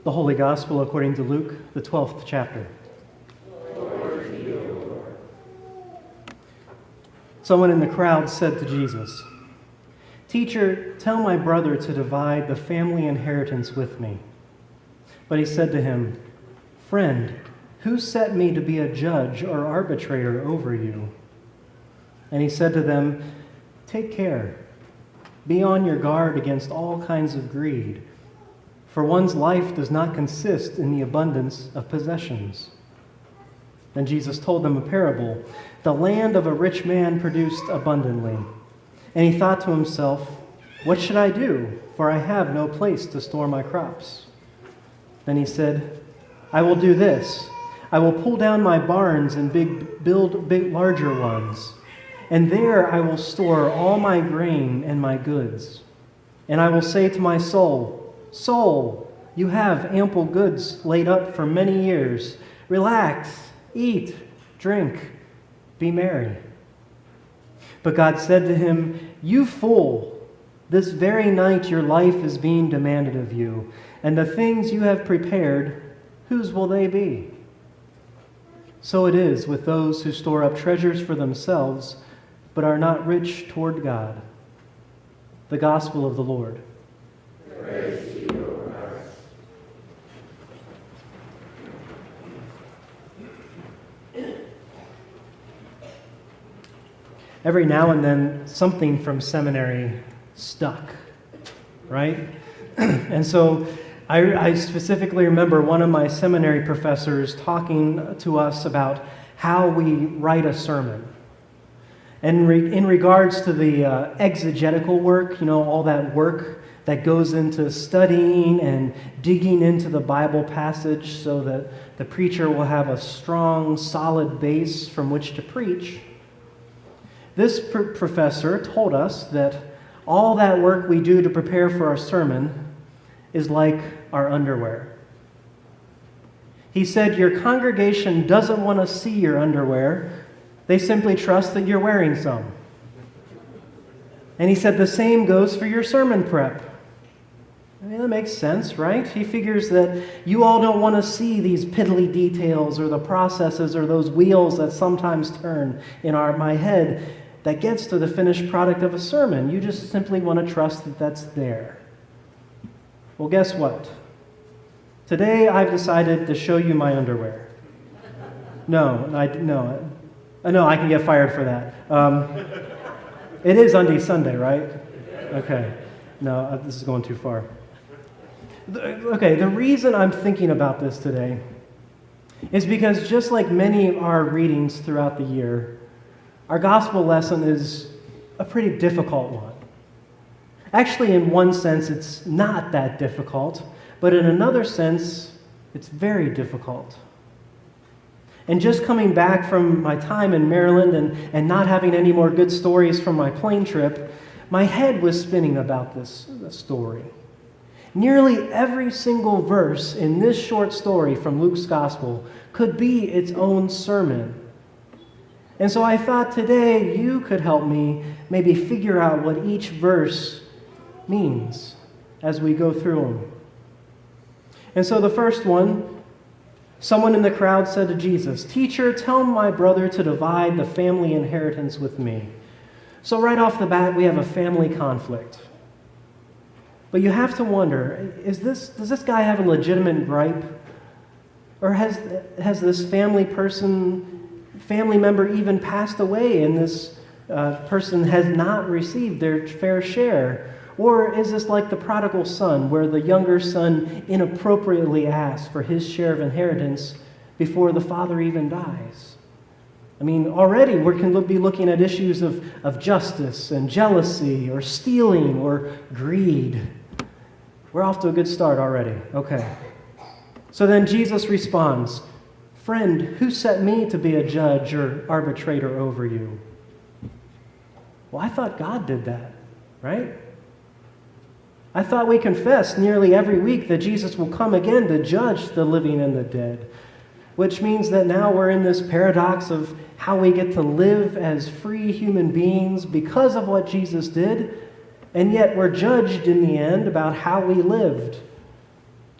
The Holy Gospel according to Luke, the 12th chapter. Glory to you, Lord. Someone in the crowd said to Jesus, "Teacher, tell my brother to divide the family inheritance with me." But he said to him, "Friend, who set me to be a judge or arbitrator over you?" And he said to them, "Take care. Be on your guard against all kinds of greed, for one's life does not consist in the abundance of possessions." Then Jesus told them a parable. The land of a rich man produced abundantly. And he thought to himself, "What should I do? For I have no place to store my crops." Then he said, "I will do this. I will pull down my barns and build larger ones. And there I will store all my grain and my goods. And I will say to my soul, 'Soul, you have ample goods laid up for many years. Relax, eat, drink, be merry.' But God said to him, 'You fool, this very night your life is being demanded of you, and the things you have prepared, whose will they be?' So it is with those who store up treasures for themselves, but are not rich toward God." The Gospel of the Lord. Praise to you, O Christ. Every now and then, something from seminary stuck, right? And so I specifically remember one of my seminary professors talking to us about how we write a sermon. And in regards to the exegetical work, all that work that goes into studying and digging into the Bible passage so that the preacher will have a strong, solid base from which to preach, this professor told us that all that work we do to prepare for our sermon is like our underwear. He said, "Your congregation doesn't want to see your underwear. They simply trust that you're wearing some." And he said the same goes for your sermon prep. I mean, that makes sense, right? He figures that you all don't want to see these piddly details or the processes or those wheels that sometimes turn in my head that gets to the finished product of a sermon. You just simply want to trust that that's there. Well, guess what? Today I've decided to show you my underwear. No, I can get fired for that. It is Undie Sunday, right? Okay. No, this is going too far. Okay, the reason I'm thinking about this today is because just like many of our readings throughout the year, our gospel lesson is a pretty difficult one. Actually, in one sense, it's not that difficult, but in another sense, it's very difficult. And just coming back from my time in Maryland and not having any more good stories from my plane trip, my head was spinning about this story. Nearly every single verse in this short story from Luke's Gospel could be its own sermon. And so I thought today you could help me maybe figure out what each verse means as we go through them. And so the first one, someone in the crowd said to Jesus, "Teacher, tell my brother to divide the family inheritance with me." So right off the bat, we have a family conflict. But you have to wonder, does this guy have a legitimate gripe? Or has this family member even passed away and this person has not received their fair share? Or is this like the prodigal son, where the younger son inappropriately asks for his share of inheritance before the father even dies? I mean, already we can be looking at issues of justice and jealousy or stealing or greed. We're off to a good start already. Okay. So then Jesus responds, "Friend, who set me to be a judge or arbitrator over you?" Well, I thought God did that, right? I thought we confessed nearly every week that Jesus will come again to judge the living and the dead, which means that now we're in this paradox of how we get to live as free human beings because of what Jesus did, and yet we're judged in the end about how we lived.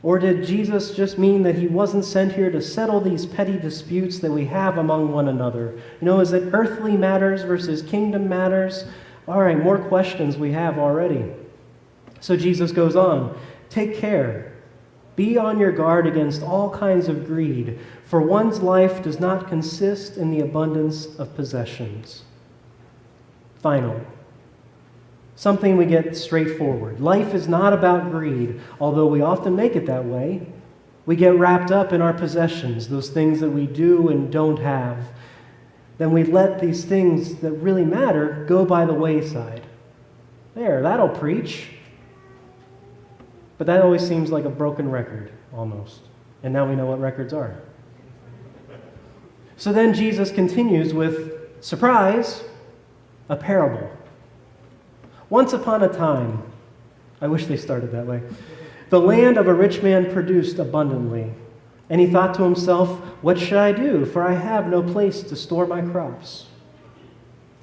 Or did Jesus just mean that he wasn't sent here to settle these petty disputes that we have among one another? Is it earthly matters versus kingdom matters? All right, more questions we have already. So Jesus goes on, take care. Be on your guard against all kinds of greed, for one's life does not consist in the abundance of possessions. Finally, something we get straightforward. Life is not about greed, although we often make it that way. We get wrapped up in our possessions, those things that we do and don't have. Then we let these things that really matter go by the wayside. There, that'll preach. But that always seems like a broken record, almost. And now we know what records are. So then Jesus continues with, surprise, a parable. Once upon a time, I wish they started that way, the land of a rich man produced abundantly. And he thought to himself, what should I do? For I have no place to store my crops.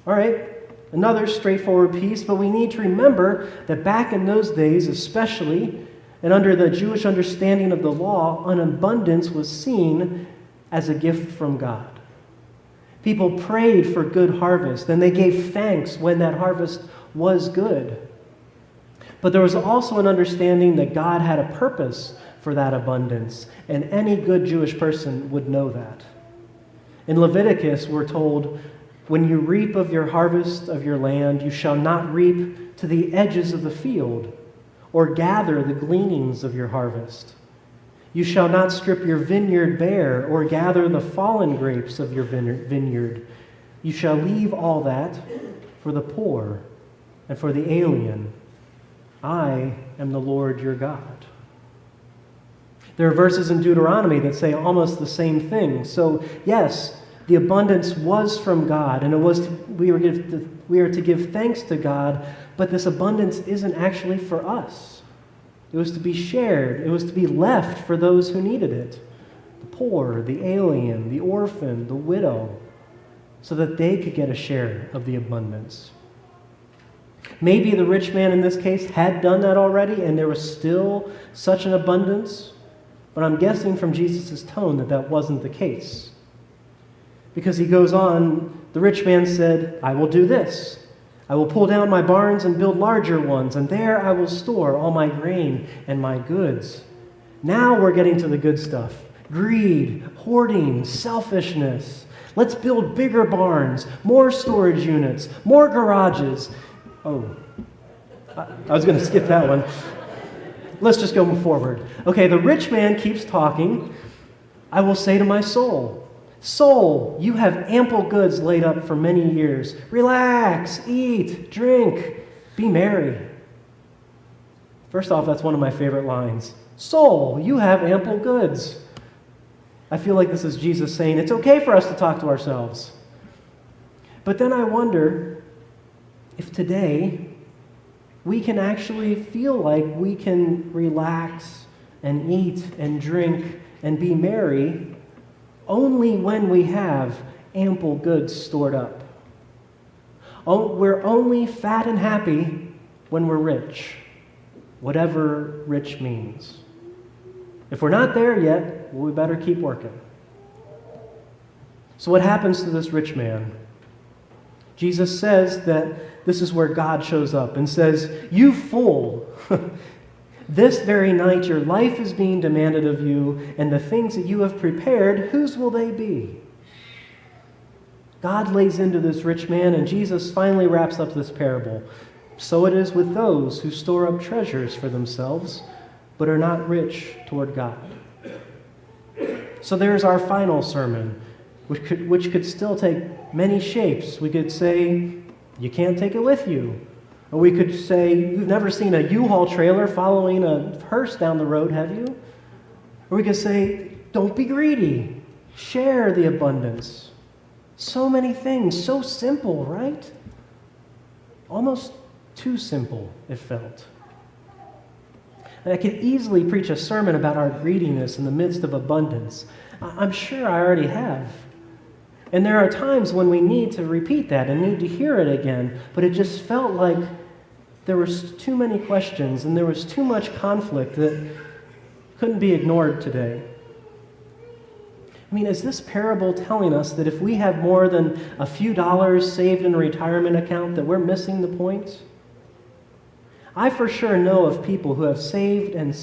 All right, another straightforward piece, but we need to remember that back in those days, especially, and under the Jewish understanding of the law, an abundance was seen as a gift from God. People prayed for good harvest, and they gave thanks when that harvest was good. But there was also an understanding that God had a purpose for that abundance, and any good Jewish person would know that. In Leviticus, we're told, when you reap of your harvest of your land, you shall not reap to the edges of the field, or gather the gleanings of your harvest. You shall not strip your vineyard bare, or gather the fallen grapes of your vineyard. You shall leave all that for the poor and for the alien. I am the Lord your God. There are verses in Deuteronomy that say almost the same thing. So, yes, the abundance was from God, and we are to give thanks to God, but this abundance isn't actually for us. It was to be shared. It was to be left for those who needed it. The poor, the alien, the orphan, the widow, so that they could get a share of the abundance. Maybe the rich man in this case had done that already, and there was still such an abundance, but I'm guessing from Jesus' tone that that wasn't the case. Because he goes on, the rich man said, I will do this. I will pull down my barns and build larger ones, and there I will store all my grain and my goods. Now we're getting to the good stuff. Greed, hoarding, selfishness. Let's build bigger barns, more storage units, more garages. Oh, I was going to skip that one. Let's just go forward. Okay, the rich man keeps talking. I will say to my soul, soul, you have ample goods laid up for many years. Relax, eat, drink, be merry. First off, that's one of my favorite lines. Soul, you have ample goods. I feel like this is Jesus saying it's okay for us to talk to ourselves. But then I wonder if today we can actually feel like we can relax and eat and drink and be merry only when we have ample goods stored up. We're only fat and happy when we're rich, whatever rich means. If we're not there yet, we better keep working. So what happens to this rich man? Jesus says that this is where God shows up and says, you fool, this very night your life is being demanded of you, and the things that you have prepared, whose will they be? God lays into this rich man, and Jesus finally wraps up this parable. So it is with those who store up treasures for themselves, but are not rich toward God. So there's our final sermon, which could still take many shapes. We could say, you can't take it with you. Or we could say, you've never seen a U-Haul trailer following a hearse down the road, have you? Or we could say, don't be greedy. Share the abundance. So many things, so simple, right? Almost too simple, it felt. And I could easily preach a sermon about our greediness in the midst of abundance. I'm sure I already have. And there are times when we need to repeat that and need to hear it again, but it just felt like there were too many questions and there was too much conflict that couldn't be ignored today. I mean, is this parable telling us that if we have more than a few dollars saved in a retirement account, that we're missing the point? I for sure know of people who have saved, and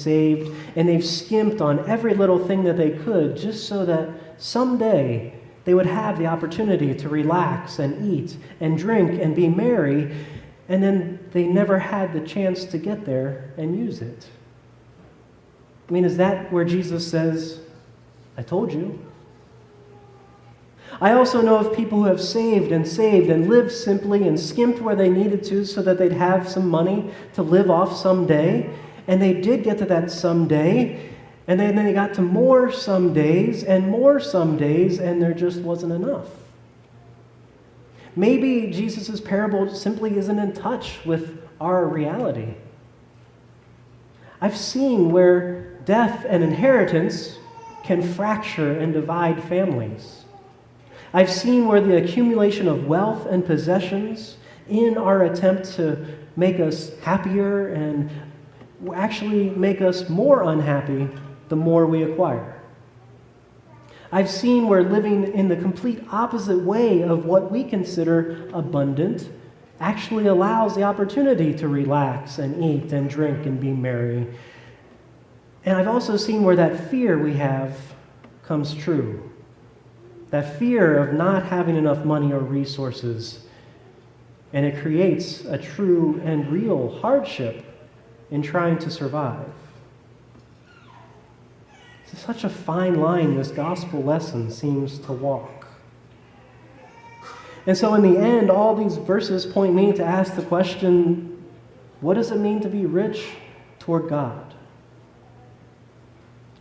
they've skimped on every little thing that they could just so that someday they would have the opportunity to relax and eat and drink and be merry, and then they never had the chance to get there and use it. I mean, is that where Jesus says, I told you? I also know of people who have saved and lived simply and skimped where they needed to so that they'd have some money to live off someday. And they did get to that someday. And then they got to more somedays, and there just wasn't enough. Maybe Jesus' parable simply isn't in touch with our reality. I've seen where death and inheritance can fracture and divide families. I've seen where the accumulation of wealth and possessions in our attempt to make us happier and actually make us more unhappy the more we acquire. I've seen where living in the complete opposite way of what we consider abundant actually allows the opportunity to relax and eat and drink and be merry. And I've also seen where that fear we have comes true. That fear of not having enough money or resources. And it creates a true and real hardship in trying to survive. It's such a fine line this gospel lesson seems to walk. And so in the end, all these verses point me to ask the question, what does it mean to be rich toward God?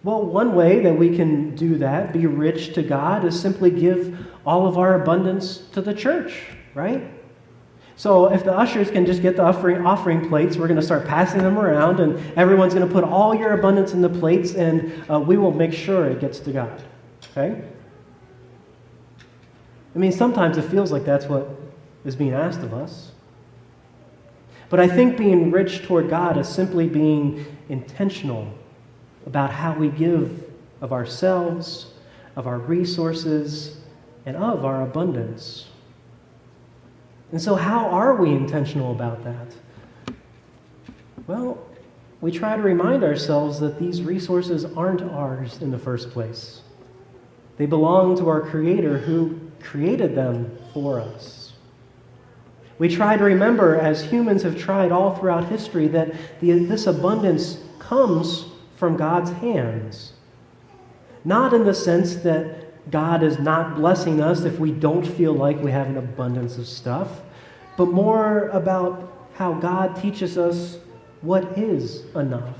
Well, one way that we can do that, be rich to God, is simply give all of our abundance to the church, right? So if the ushers can just get the offering plates, we're going to start passing them around, and everyone's going to put all your abundance in the plates, and we will make sure it gets to God, okay? I mean, sometimes it feels like that's what is being asked of us. But I think being rich toward God is simply being intentional about how we give of ourselves, of our resources, and of our abundance. And so how are we intentional about that? Well, we try to remind ourselves that these resources aren't ours in the first place. They belong to our Creator who created them for us. We try to remember, as humans have tried all throughout history, that this abundance comes from God's hands. Not in the sense that God is not blessing us if we don't feel like we have an abundance of stuff, but more about how God teaches us what is enough.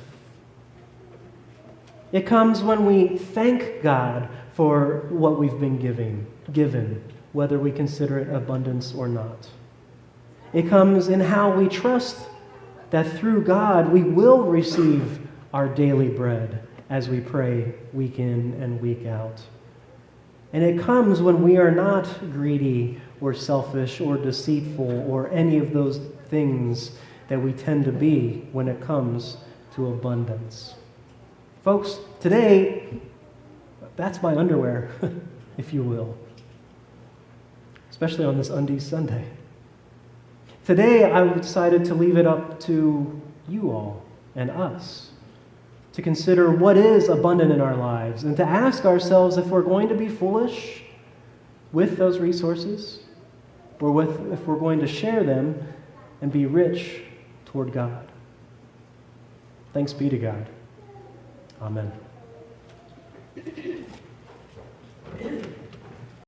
It comes when we thank God for what we've been given, whether we consider it abundance or not. It comes in how we trust that through God we will receive our daily bread as we pray week in and week out. And it comes when we are not greedy or selfish or deceitful or any of those things that we tend to be when it comes to abundance. Folks, today, that's my underwear, if you will, especially on this Undies Sunday. Today, I decided to leave it up to you all and us to consider what is abundant in our lives and to ask ourselves if we're going to be foolish with those resources or if we're going to share them and be rich toward God. Thanks be to God. Amen.